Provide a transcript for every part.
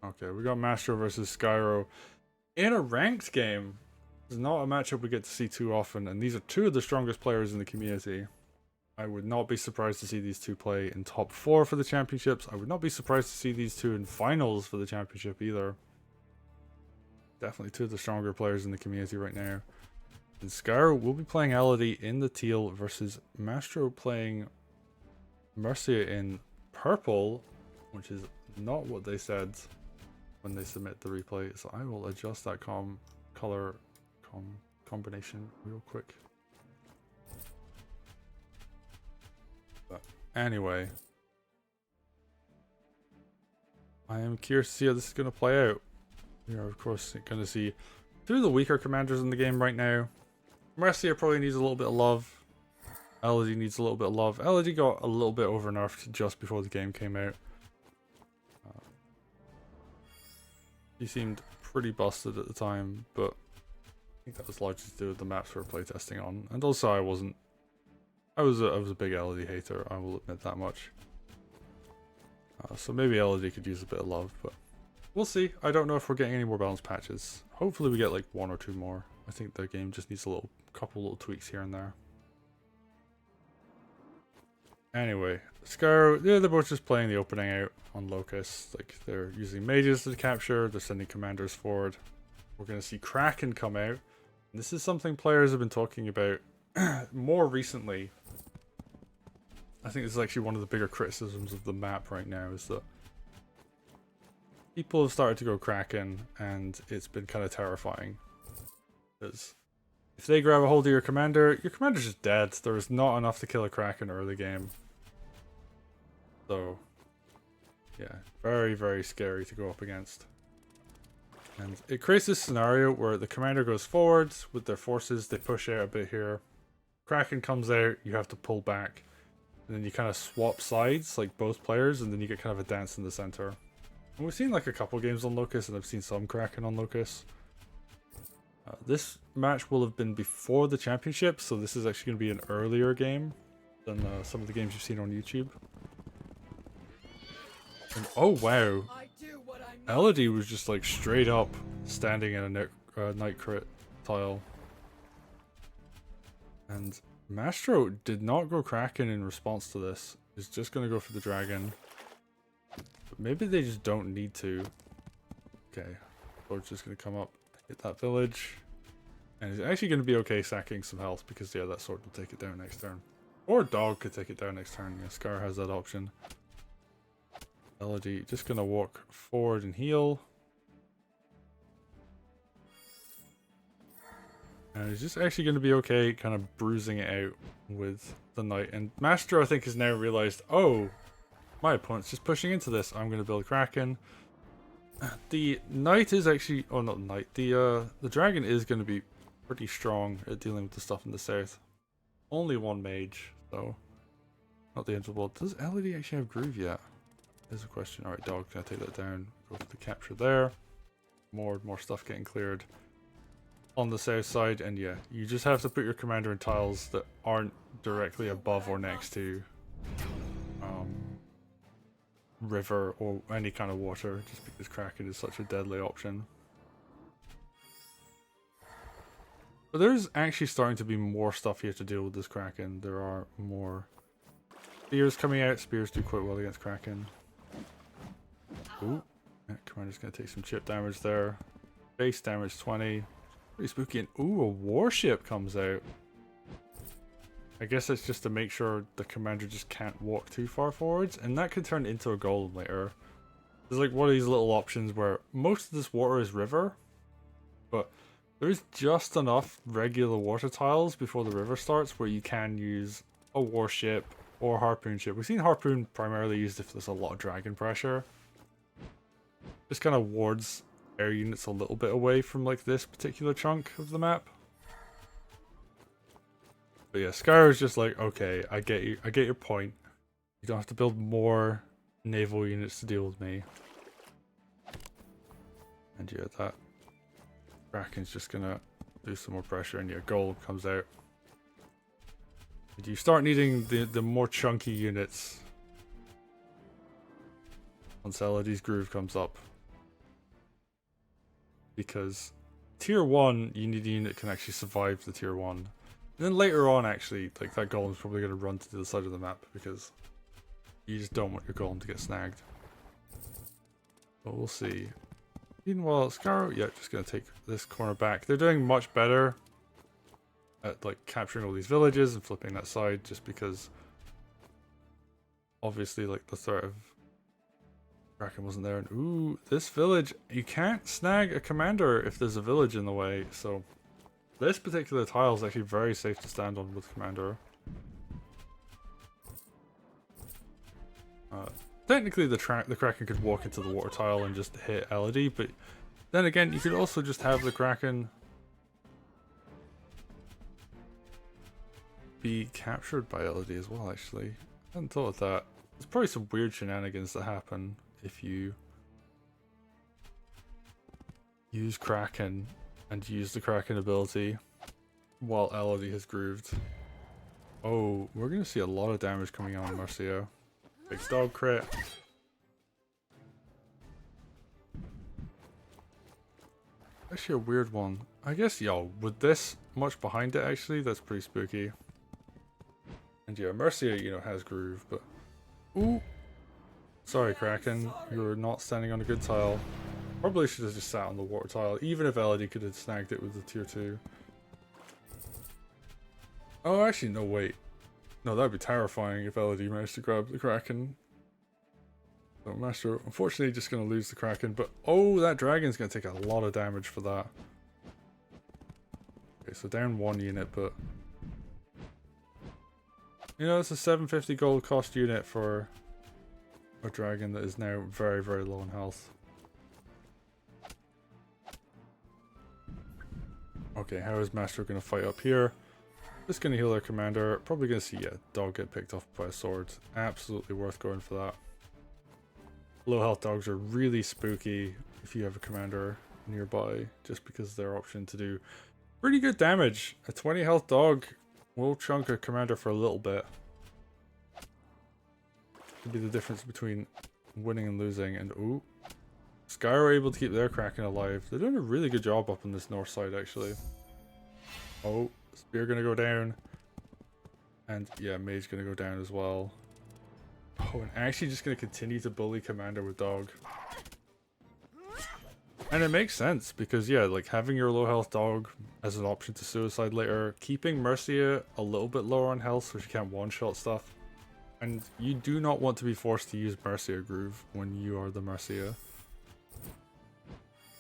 Okay, we got Mastro versus Skyro in a ranked game. It's not a matchup we get to see too often, and these are two of the strongest players in the community. I would not be surprised to see these two play in top 4 for the championships. I would not be surprised to see these two in finals for the championship either. Definitely two of the stronger players in the community right now. And Skyro will be playing Elodie in the teal versus Mastro playing Mercia in purple, which is not what they said when they submit the replay. So I will adjust that color combination real quick. But anyway, I am curious to see how this is going to play out. We are of course going to see two of the weaker commanders in the game right now. Mercia probably needs a little bit of love. Elodie needs a little bit of love. Elodie got a little bit over nerfed just before the game came out. He seemed pretty busted at the time, but I think that was largely to do with the maps we were playtesting on. And also I was a big Elodie hater, I will admit that much. So maybe Elodie could use a bit of love, but we'll see. I don't know if we're getting any more balance patches. Hopefully we get like 1 or 2 more. I think the game just needs a couple little tweaks here and there. Anyway, Skyro, yeah, they're both just playing the opening out on Locust. Like, they're using mages to capture, they're sending commanders forward. We're going to see Kraken come out. And this is something players have been talking about more recently. I think this is actually one of the bigger criticisms of the map right now, is that people have started to go Kraken, and it's been kind of terrifying. Because if they grab a hold of your commander's just dead. There is not enough to kill a Kraken early game. So, yeah, very, very scary to go up against. And it creates this scenario where the commander goes forwards with their forces, they push out a bit here. Kraken comes out, you have to pull back. And then you kind of swap sides, like both players, and then you get kind of a dance in the center. And we've seen like a couple games on Locust, and I've seen some Kraken on Locust. This match will have been before the championship, so this is actually going to be an earlier game than some of the games you've seen on YouTube. And oh wow, Elodie was just like straight up standing in a night crit tile. And Mastro did not go Kraken in response to this. He's just going to go for the dragon. But maybe they just don't need to. Okay, Lord's just going to come up, hit that village. And he's actually going to be okay sacking some health because, yeah, that sword will take it down next turn. Or dog could take it down next turn. Yeah, Scar has that option. Elodie just going to walk forward and heal. And he's just actually going to be okay kind of bruising it out with the knight. And Mastro, I think, has now realized, oh, my opponent's just pushing into this. I'm going to build Kraken. The knight is actually... Oh, not the knight. The dragon is going to be pretty strong at dealing with the stuff in the south. Only one mage, though. Not the end of the world. Does Elodie actually have groove yet? There's a question. Alright, dog, can I take that down? Go for the capture there. More stuff getting cleared on the south side. And yeah, you just have to put your commander in tiles that aren't directly above or next to river or any kind of water, just because Kraken is such a deadly option. But there's actually starting to be more stuff here to deal with this Kraken. There are more spears coming out. Spears do quite well against Kraken. Ooh, yeah, commander's gonna take some chip damage there. Base damage 20. Pretty spooky. And ooh, a warship comes out. I guess it's just to make sure the commander just can't walk too far forwards, and that could turn into a golem later. There's like one of these little options where most of this water is river, but there's just enough regular water tiles before the river starts where you can use a warship or harpoon ship. We've seen harpoon primarily used if there's a lot of dragon pressure. Just kind of wards air units a little bit away from like this particular chunk of the map. But yeah, Skyro's just like, okay, I get you. I get your point. You don't have to build more naval units to deal with me. And yeah, that Kraken's just gonna do some more pressure, and yeah, Golem comes out. And you start needing the more chunky units once Elodie's groove comes up. because tier 1, you need a unit that can actually survive the tier 1. And then later on, actually, like that golem's probably going to run to the side of the map because you just don't want your golem to get snagged. But we'll see. Meanwhile, Scarrow, yeah, just going to take this corner back. They're doing much better at like capturing all these villages and flipping that side, just because obviously like the threat of Kraken wasn't there. And ooh, this village, you can't snag a commander if there's a village in the way, so this particular tile is actually very safe to stand on with commander. Technically the Kraken could walk into the water tile and just hit Elodie, but then again you could also just have the Kraken be captured by Elodie as well. Actually, I hadn't thought of that. There's probably some weird shenanigans that happen if you use Kraken and use the Kraken ability while Elodie has grooved. Oh, we're gonna see a lot of damage coming on Mercia. Big dog crit. Actually a weird one. I guess, yo, with this much behind it actually, that's pretty spooky. And yeah, Mercia, you know, has groove, but... Ooh! Sorry, Kraken. You're not standing on a good tile. Probably should have just sat on the water tile, even if Elodie could have snagged it with the tier 2. Oh, actually, no, wait. No, that'd be terrifying if Elodie managed to grab the Kraken. So Master, unfortunately, just going to lose the Kraken, but oh, that dragon's going to take a lot of damage for that. Okay, so down 1 unit, but... You know, it's a 750 gold cost unit for a dragon that is now very, very low in health. Okay, how is Master going to fight up here? Just going to heal their commander. Probably going to see, yeah, dog get picked off by a sword. Absolutely worth going for that. Low health dogs are really spooky if you have a commander nearby, just because their option to do pretty good damage. A 20 health dog will chunk a commander for a little bit. Could be the difference between winning and losing. And ooh, Sky are able to keep their Kraken alive. They're doing a really good job up on this north side, actually. Oh, Spear gonna go down. And yeah, Mage gonna go down as well. Oh, and actually just gonna continue to bully Commander with dog. And it makes sense because yeah, like having your low health dog as an option to suicide later, keeping Mercia a little bit lower on health so she can't one-shot stuff. And you do not want to be forced to use Mercia Groove when you are the Mercia.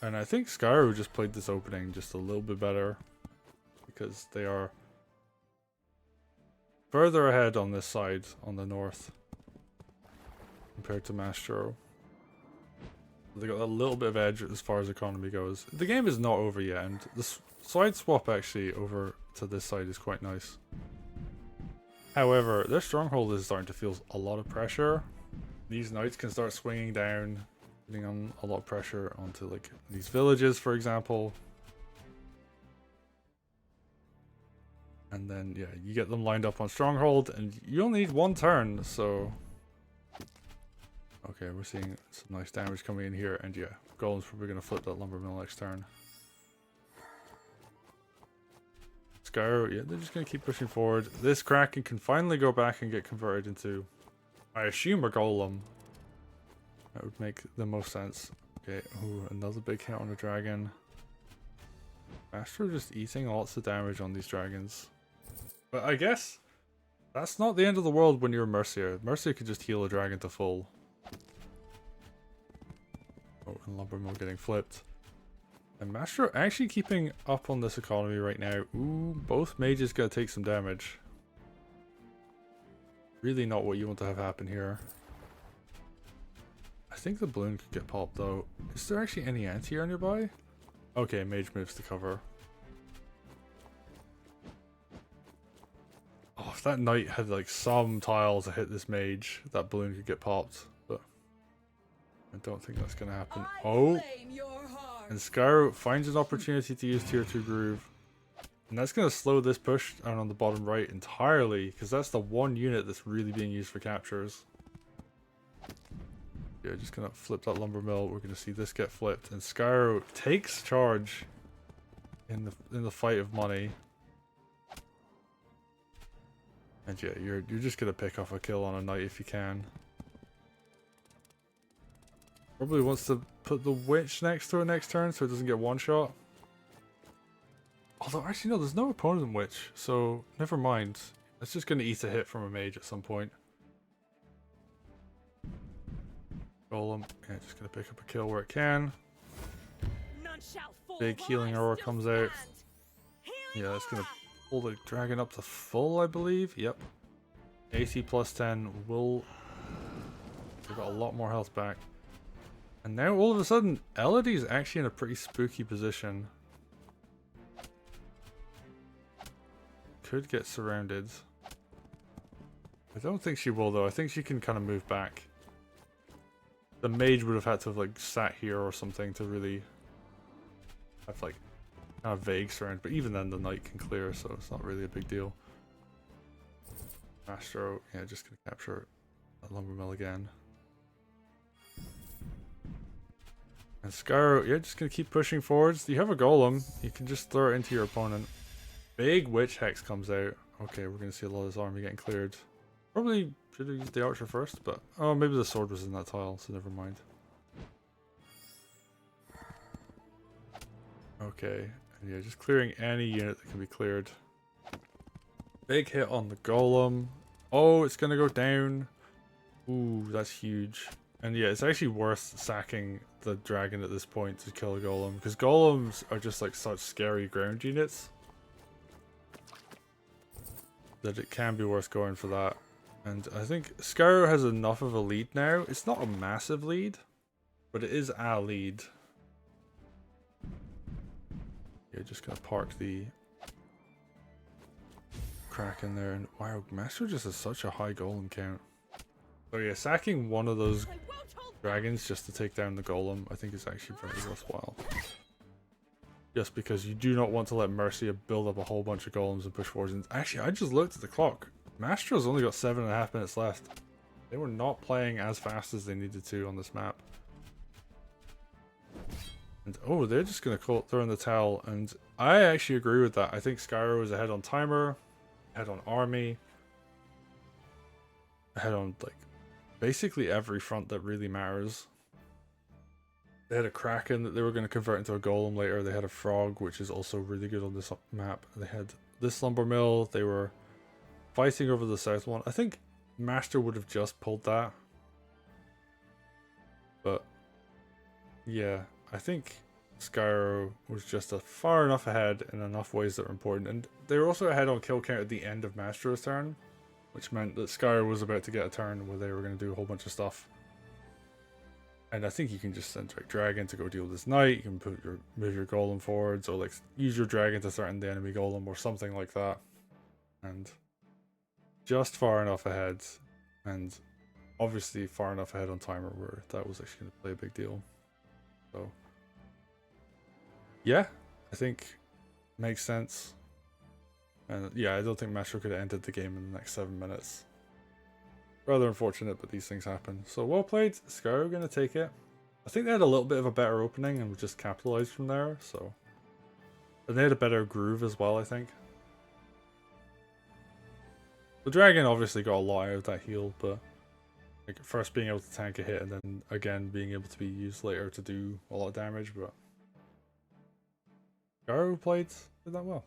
And I think Skyro just played this opening just a little bit better because they are further ahead on this side, on the north, compared to Mastro. They got a little bit of edge as far as economy goes. The game is not over yet, and the side swap actually over to this side is quite nice. However, their stronghold is starting to feel a lot of pressure. These knights can start swinging down, putting on a lot of pressure onto like these villages, for example. And then yeah, you get them lined up on stronghold, and you only need 1 turn, so... Okay, we're seeing some nice damage coming in here, and yeah, Golem's probably going to flip that lumber mill next turn. Skyro, yeah, they're just going to keep pushing forward. This Kraken can finally go back and get converted into, I assume, a Golem. That would make the most sense. Okay, ooh, another big hit on the dragon. Astro just eating lots of damage on these dragons. But I guess that's not the end of the world when you're Mercia. Mercia could just heal a dragon to full. Oh, and lumber mill getting flipped. And Mastro actually keeping up on this economy right now. Ooh, both mages gotta take some damage. Really not what you want to have happen here. I think the balloon could get popped though. Is there actually any anti-air nearby? Okay, mage moves to cover. Oh, if that knight had like some tile to hit this mage, that balloon could get popped. But I don't think that's gonna happen. Oh! And Skyro finds an opportunity to use tier 2 groove. And that's going to slow this push down on the bottom right entirely, because that's the one unit that's really being used for captures. Yeah, just gonna flip that lumber mill. We're gonna see this get flipped, and Skyro takes charge in the fight of money. And yeah, you're just gonna pick off a kill on a knight if you can. Probably wants to put the witch next to it next turn so it doesn't get one shot. Although actually no, there's no opponent witch, so never mind. It's just gonna eat a hit from a mage at some point. Golem, yeah, just gonna pick up a kill where it can. Big healing aura comes out. Yeah, it's gonna pull the dragon up to full, I believe. Yep. AC plus 10 will... We've got a lot more health back. And now all of a sudden, Elodie is actually in a pretty spooky position. Could get surrounded. I don't think she will though. I think she can kind of move back. The mage would have had to have like sat here or something to really have like kind of vague surround, but even then the knight can clear, so it's not really a big deal. Astro, yeah, just gonna capture that lumber mill again. And Skyro, yeah, just gonna keep pushing forwards. You have a golem, you can just throw it into your opponent. Big witch hex comes out. Okay, we're gonna see a lot of this army getting cleared. Probably should have used the archer first, but oh, maybe the sword was in that tile, so never mind. Okay, and yeah, just clearing any unit that can be cleared. Big hit on the golem. Oh, it's gonna go down. Ooh, that's huge. And yeah, it's actually worth sacking the dragon at this point to kill a golem, because golems are just like such scary ground units that it can be worth going for that. And I think Skyro has enough of a lead now. It's not a massive lead, but it is a lead. Yeah, just gonna park the Kraken there. And wow, Master just has such a high golem count. So yeah, sacking one of those dragons just to take down the golem, I think is actually very worthwhile. Just because you do not want to let Mercia build up a whole bunch of golems and push forwards. And actually, I just looked at the clock. Mastro's only got 7.5 minutes left. They were not playing as fast as they needed to on this map. And oh, they're just going to throw in the towel. And I actually agree with that. I think Skyro is ahead on timer, ahead on army, ahead on like basically every front that really matters. They had a Kraken that they were going to convert into a golem later. They had a frog, which is also really good on this map. They had this lumber mill. They were fighting over the south one. I think Master would have just pulled that. But yeah, I think Skyro was just far enough ahead in enough ways that were important. And they were also ahead on kill count at the end of Mastro's turn, which meant that Skyro was about to get a turn where they were going to do a whole bunch of stuff. And I think you can just send like dragon to go deal with this knight. You can move your golem forwards, or like use your dragon to threaten the enemy golem or something like that. And just far enough ahead, and obviously far enough ahead on timer where that was actually going to play a big deal. So yeah, I think makes sense. And yeah, I don't think Master could have ended the game in the next 7 minutes. Rather unfortunate, but these things happen. So well played. Skyro gonna take it. I think they had a little bit of a better opening and just capitalized from there. So, and they had a better groove as well, I think. The dragon obviously got a lot out of that heal, but like first being able to tank a hit and then again being able to be used later to do a lot of damage. But Skyro did that well.